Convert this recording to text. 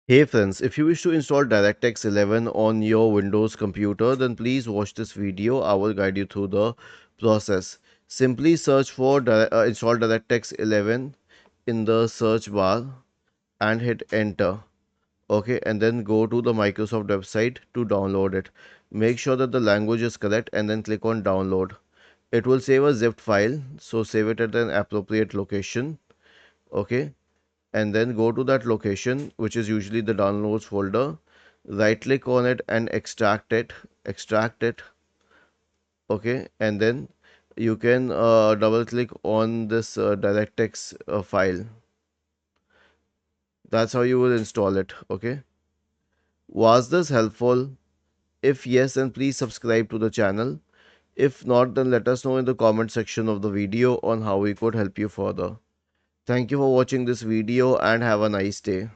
Hey friends, if you wish to install DirectX 11 on your Windows computer, then please watch this video. I will guide you through the process. Simply search for install DirectX 11 in the search bar and hit enter. Okay, and then go to the Microsoft website to download it. Make sure that the language is correct and then click on download. It will save a zipped file, so save it at an appropriate location. Okay, and then go to that location, which is usually the downloads folder. Right click on it and extract it. Okay, and then you can double click on this directx file. That's how you will install it. Okay, was this helpful? If yes, then please subscribe to the channel. If not, then let us know in the comment section of the video on how we could help you further. Thank you for watching this video and have a nice day.